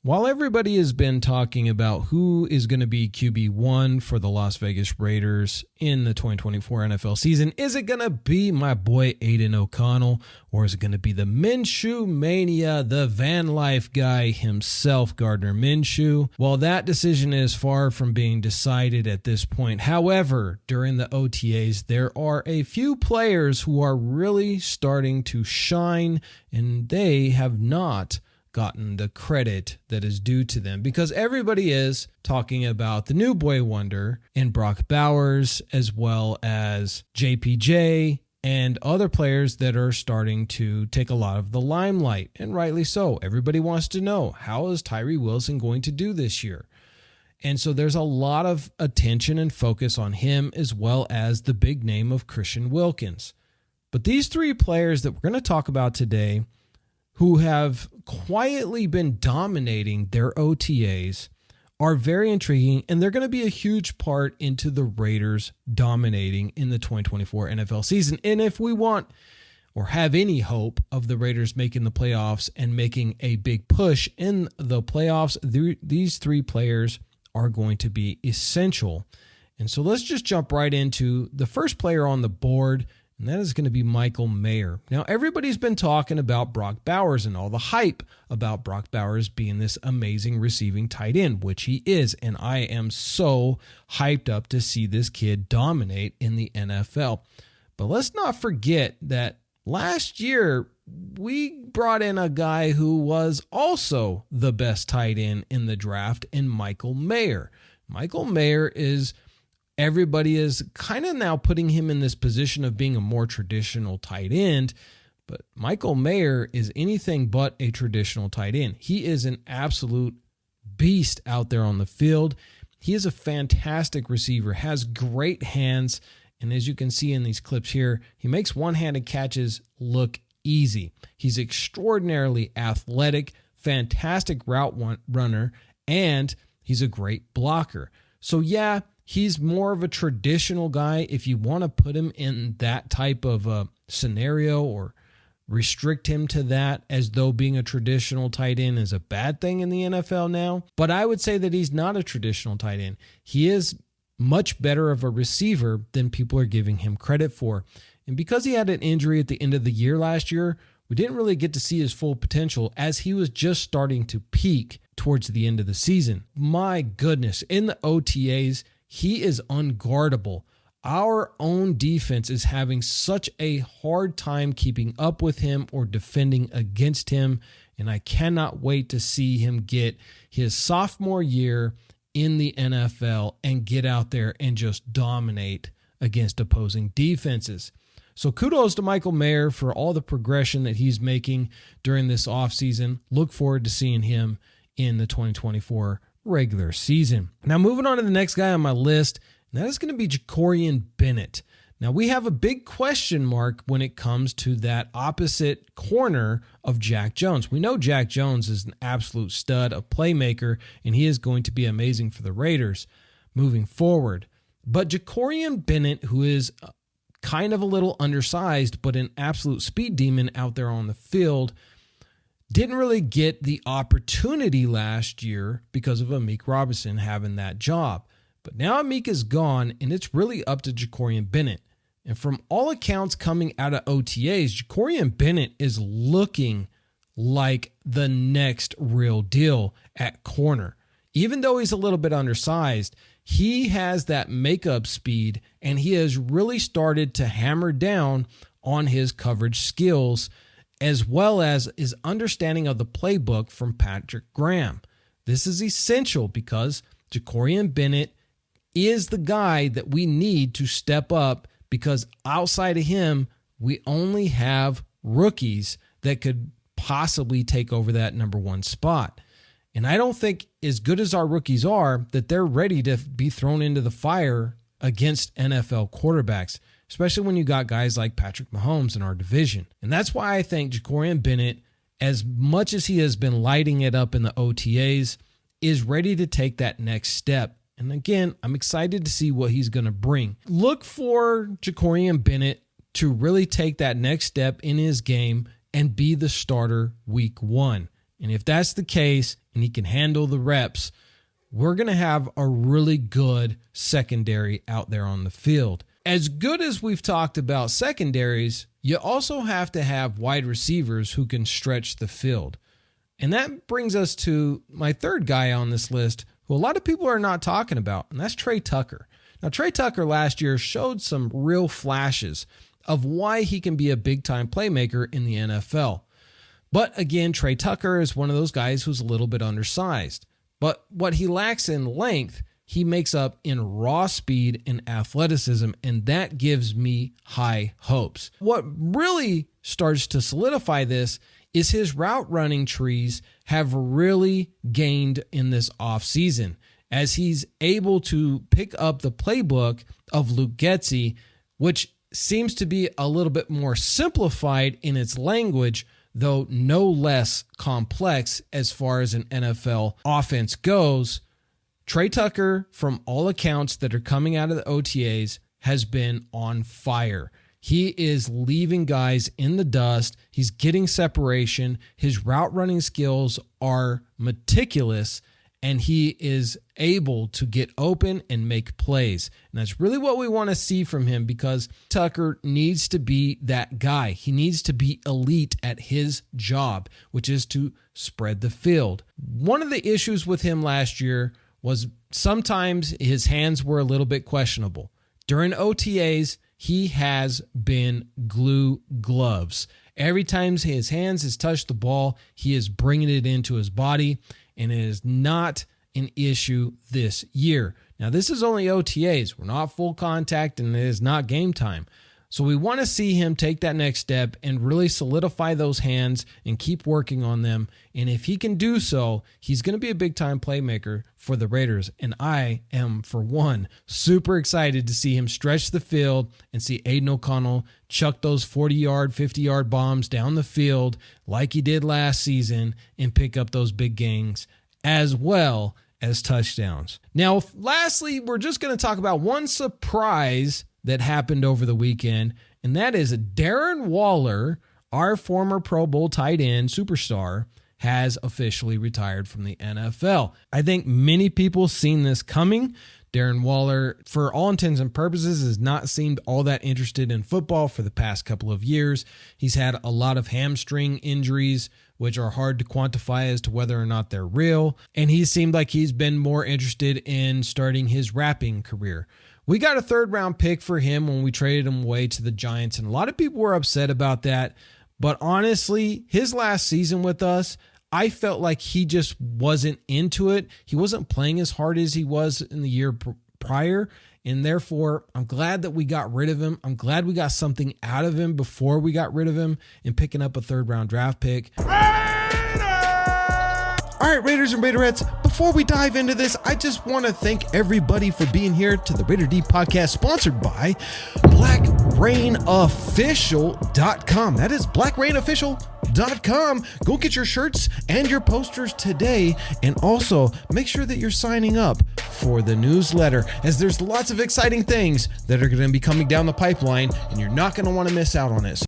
While everybody has been talking about who is going to be QB1 for the Las Vegas Raiders in the 2024 NFL season, is it going to be my boy Aiden O'Connell, or is it going to be the Minshew Mania, the van life guy himself, Gardner Minshew? Well, that decision is far from being decided at this point. However, during the OTAs, there are a few players who are really starting to shine, and they have not gotten the credit that is due to them, because everybody is talking about the new boy wonder in Brock Bowers, as well as JPJ and other players that are starting to take a lot of the limelight, and rightly so. Everybody wants to know, how is Tyree Wilson going to do this year? And so there's a lot of attention and focus on him, as well as the big name of Christian Wilkins. But these three players that we're going to talk about today, who have quietly been dominating their OTAs, are very intriguing, and they're going to be a huge part into the Raiders dominating in the 2024 NFL season. And if we want or have any hope of the Raiders making the playoffs and making a big push in the playoffs, these three players are going to be essential. And so let's just jump right into the first player on the board, and that is going to be Michael Mayer. Now, everybody's been talking about Brock Bowers and all the hype about Brock Bowers being this amazing receiving tight end, which he is. And I am so hyped up to see this kid dominate in the NFL. But let's not forget that last year, we brought in a guy who was also the best tight end in the draft in Michael Mayer. Michael Mayer is... Everybody is kind of now putting him in this position of being a more traditional tight end, but Michael Mayer is anything but a traditional tight end. He is an absolute beast out there on the field. He is a fantastic receiver, has great hands, and as you can see in these clips here, he makes one-handed catches look easy. He's extraordinarily athletic, fantastic route runner, and he's a great blocker. So yeah, he's more of a traditional guy if you want to put him in that type of a scenario or restrict him to that, as though being a traditional tight end is a bad thing in the NFL now. But I would say that he's not a traditional tight end. He is much better of a receiver than people are giving him credit for. And because he had an injury at the end of the year last year, we didn't really get to see his full potential, as he was just starting to peak towards the end of the season. My goodness, in the OTAs, he is unguardable. Our own defense is having such a hard time keeping up with him or defending against him, and I cannot wait to see him get his sophomore year in the NFL and get out there and just dominate against opposing defenses. So kudos to Michael Mayer for all the progression that he's making during this offseason. Look forward to seeing him in the 2024 regular season. Now, moving on to the next guy on my list, and that is going to be Jakorian Bennett. Now, we have a big question mark when it comes to that opposite corner of Jack Jones. We know Jack Jones is an absolute stud, a playmaker, and he is going to be amazing for the Raiders moving forward. But Jakorian Bennett, who is kind of a little undersized, but an absolute speed demon out there on the field, didn't really get the opportunity last year because of Amik Robinson having that job. But now Amik is gone, and it's really up to Jakorian Bennett. And from all accounts coming out of OTAs, Jakorian Bennett is looking like the next real deal at corner. Even though he's a little bit undersized, he has that makeup speed, and he has really started to hammer down on his coverage skills, as well as his understanding of the playbook from Patrick Graham. This is essential because Jakorian Bennett is the guy that we need to step up, because outside of him, we only have rookies that could possibly take over that number one spot. And I don't think, as good as our rookies are, that they're ready to be thrown into the fire against NFL quarterbacks, especially when you got guys like Patrick Mahomes in our division. And that's why I think Jakorian Bennett, as much as he has been lighting it up in the OTAs, is ready to take that next step. And again, I'm excited to see what he's going to bring. Look for Jakorian Bennett to really take that next step in his game and be the starter week one. And if that's the case and he can handle the reps, we're going to have a really good secondary out there on the field. As good as we've talked about secondaries, you also have to have wide receivers who can stretch the field. And that brings us to my third guy on this list, who a lot of people are not talking about, and that's Trey Tucker. Now, Trey Tucker last year showed some real flashes of why he can be a big-time playmaker in the NFL. But again, Trey Tucker is one of those guys who's a little bit undersized. But what he lacks in length, he makes up in raw speed and athleticism, and that gives me high hopes. What really starts to solidify this is his route running trees have really gained in this offseason as he's able to pick up the playbook of Luke Getsy, which seems to be a little bit more simplified in its language, though no less complex as far as an NFL offense goes. Trey Tucker, from all accounts that are coming out of the OTAs, has been on fire. He is leaving guys in the dust. He's getting separation. His route running skills are meticulous, and he is able to get open and make plays. And that's really what we want to see from him, because Tucker needs to be that guy. He needs to be elite at his job, which is to spread the field. One of the issues with him last year was sometimes his hands were a little bit questionable. During OTAs, he has been glue gloves. Every time his hands has touched the ball, he is bringing it into his body, and it is not an issue this year. Now, this is only OTAs. We're not full contact, and it is not game time. So we want to see him take that next step and really solidify those hands and keep working on them. And if he can do so, he's going to be a big-time playmaker for the Raiders. And I am, for one, super excited to see him stretch the field and see Aiden O'Connell chuck those 40-yard, 50-yard bombs down the field like he did last season and pick up those big gains as well as touchdowns. Now, lastly, we're just going to talk about one surprise that happened over the weekend, and that is Darren Waller, our former Pro Bowl tight end superstar, has officially retired from the NFL. I think many people seen this coming. Darren Waller, for all intents and purposes, has not seemed all that interested in football for the past couple of years. He's had a lot of hamstring injuries, which are hard to quantify as to whether or not they're real, and he seemed like he's been more interested in starting his rapping career. We got a third-round pick for him when we traded him away to the Giants, and a lot of people were upset about that. But honestly, his last season with us, I felt like he just wasn't into it. He wasn't playing as hard as he was in the year prior, and therefore, I'm glad that we got rid of him. I'm glad we got something out of him before we got rid of him in picking up a third-round draft pick. All right, Raiders and Raiderettes, before we dive into this, I just want to thank everybody for being here to the Raider D podcast, sponsored by BlackRainOfficial.com. That is BlackRainOfficial.com. Go get your shirts and your posters today, and also make sure that you're signing up for the newsletter, as there's lots of exciting things that are going to be coming down the pipeline, and you're not going to want to miss out on it.